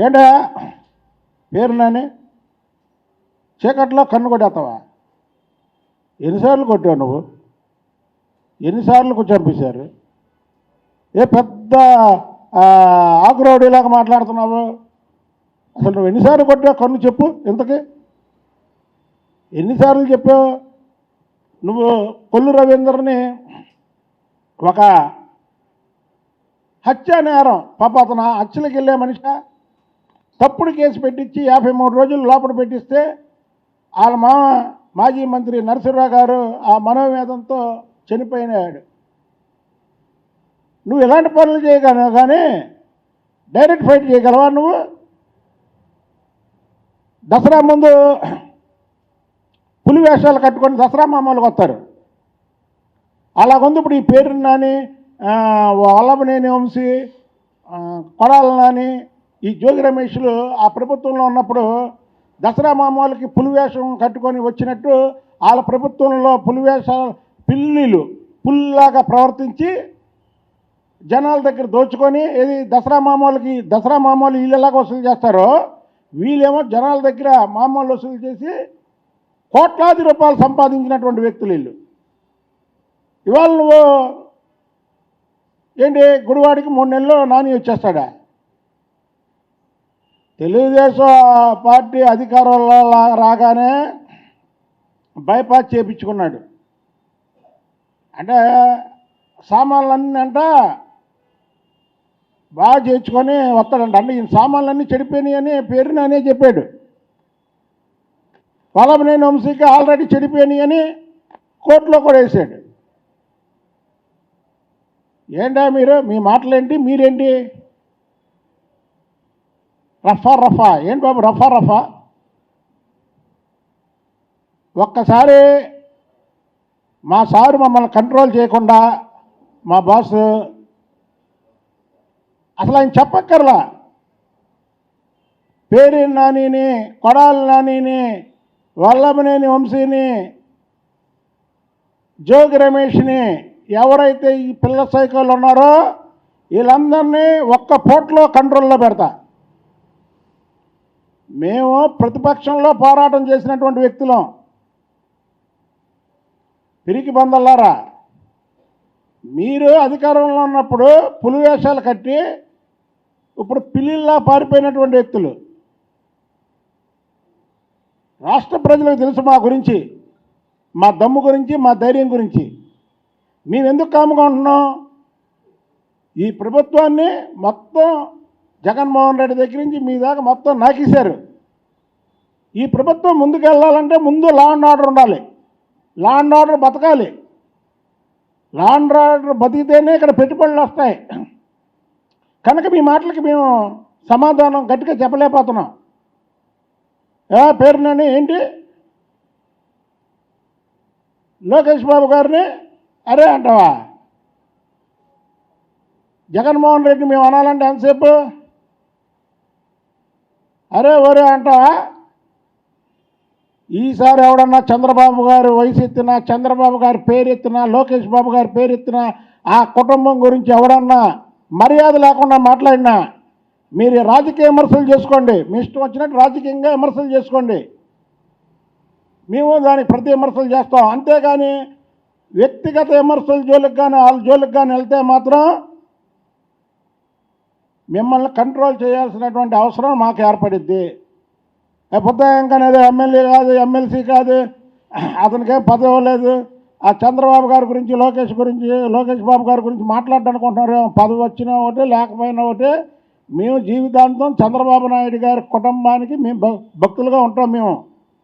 ఏంటా పేరు నాని చీకట్లో కన్ను కొట్టేస్తావా? ఎన్నిసార్లు కొట్టావు నువ్వు? ఎన్నిసార్లు చంపేశారు? ఏ పెద్ద ఆకురౌడీలాగా మాట్లాడుతున్నావు? అసలు నువ్వు ఎన్నిసార్లు కొట్టావు కన్ను చెప్పు. ఇంతకీ ఎన్నిసార్లు చెప్పావు? నువ్వు కొల్లు రవీంద్రని ఒక హత్య నేరం, పాప అతను హత్యలకు వెళ్ళే మనిషి, తప్పుడు కేసు పెట్టించి 53 రోజులు లోపల పెట్టిస్తే వాళ్ళ మాజీ మంత్రి నరసింహరావు గారు ఆ మనోవేదంతో చనిపోయినాడు. నువ్వు ఎలాంటి పనులు చేయగలవు కానీ డైరెక్ట్ ఫైట్ చేయగలవా? నువ్వు దసరా ముందు పులి వేషాలు కట్టుకొని దసరా మామూలుగా వస్తారు. అలాగుంది ఇప్పుడు ఈ పేరు నాని, వల్లభనేని వంశీ, కొడాల నాని, ఈ జోగి రమేష్లు ఆ ప్రభుత్వంలో ఉన్నప్పుడు దసరా మామూలకి పులివేషం కట్టుకొని వచ్చినట్టు వాళ్ళ ప్రభుత్వంలో పులివేషాలు పిల్లిలు పుల్లాగా ప్రవర్తించి జనాల దగ్గర దోచుకొని ఏది దసరా మామూలు వీళ్ళు ఎలాగ వసూలు చేస్తారో వీళ్ళేమో జనాల దగ్గర మామూలు వసూలు చేసి కోట్లాది రూపాయలు సంపాదించినటువంటి వ్యక్తులు వీళ్ళు. ఇవాళ నువ్వు ఏంటి గుడివాడికి 3 నెలల్లో నాని వచ్చేస్తాడా? తెలుగుదేశం పార్టీ అధికారంలో రాగానే బైపాస్ చేయించుకున్నాడు. అంటే సామాన్లన్నీ అంట బాగా చేయించుకొని వస్తాడంట. అంటే ఈ సామాన్లన్నీ చెడిపోయినాయి అని పేరుని అనే చెప్పాడు. వల్లభనేని వంశీకి ఆల్రెడీ చెడిపోయినాయి అని కోర్టులో కూడా వేసాడు. ఏంటా మీరు, మీ మాటలేంటి, మీరేంటి? రఫా ఏంటి బాబు రఫా? ఒక్కసారి మా సారు మమ్మల్ని కంట్రోల్ చేయకుండా మా బాస్ అసలు ఆయన చెప్పక్కర్లా. పేరు నానిని, కొడాల నానిని, వల్లభనేని వంశీని, జోగి రమేష్ని, ఎవరైతే ఈ పిల్ల సైకోలు ఉన్నారో వీళ్ళందరినీ ఒక్క పోట్లో కంట్రోల్లో పెడతా. మేము ప్రతిపక్షంలో పోరాటం చేసినటువంటి వ్యక్తులం. పిరికి బందల్లారా, మీరు అధికారంలో ఉన్నప్పుడు పులివేషాలు కట్టి ఇప్పుడు పిల్లిల్లా పారిపోయినటువంటి వ్యక్తులు. రాష్ట్ర ప్రజలకు తెలుసు మా గురించి, మా దమ్ము గురించి, మా ధైర్యం గురించి. మేము ఎందుకు కాముగా ఉంటున్నాం? ఈ ప్రభుత్వాన్ని మొత్తం జగన్మోహన్ రెడ్డి దగ్గర నుంచి మీ దాకా మొత్తం నాకేశారు. ఈ ప్రభుత్వం ముందుకు వెళ్ళాలంటే ముందు లా అండ్ ఆర్డర్ ఉండాలి. లా అండ్ ఆర్డర్ బతకాలి. లా అండ్ ఆర్డర్ బతికితేనే ఇక్కడ పెట్టుబడులు వస్తాయి. కనుక మీ మాటలకి మేము సమాధానం గట్టిగా చెప్పలేకపోతున్నాం. పేరునని ఏంటి లోకేష్ బాబు గారిని అరే అంటావా? జగన్మోహన్ రెడ్డి మేము అనాలంటే ఎంతసేపు అరే ఒరే అంటావా? ఈసారి ఎవడన్నా చంద్రబాబు గారు వయసు ఎత్తినా, చంద్రబాబు గారి పేరు ఎత్తినా, లోకేష్ బాబు గారి పేరు ఎత్తినా, ఆ కుటుంబం గురించి ఎవడన్నా మర్యాద లేకుండా మాట్లాడినా మీరు రాజకీయ విమర్శలు చేసుకోండి. మీ ఇష్టం వచ్చినట్టు రాజకీయంగా విమర్శలు చేసుకోండి. మేము దానికి ప్రతి విమర్శలు చేస్తాం. అంతేగాని వ్యక్తిగత విమర్శల జోలికి కానీ వాళ్ళ జోలికి కానీ వెళ్తే మాత్రం మిమ్మల్ని కంట్రోల్ చేయాల్సినటువంటి అవసరం మాకు ఏర్పడిద్ది. బుద్ధాయంకనే ఎమ్మెల్యే కాదు, ఎమ్మెల్సీ కాదు, అతనికేం పదవి లేదు. ఆ చంద్రబాబు గారి గురించి, లోకేష్ బాబు గారి గురించి మాట్లాడనుకుంటున్నారు. పదవి వచ్చినా ఒకటి, లేకపోయినా ఒకటి. మేము జీవితాంతం చంద్రబాబు నాయుడు గారి కుటుంబానికి మేము భక్తులుగా ఉంటాం. మేము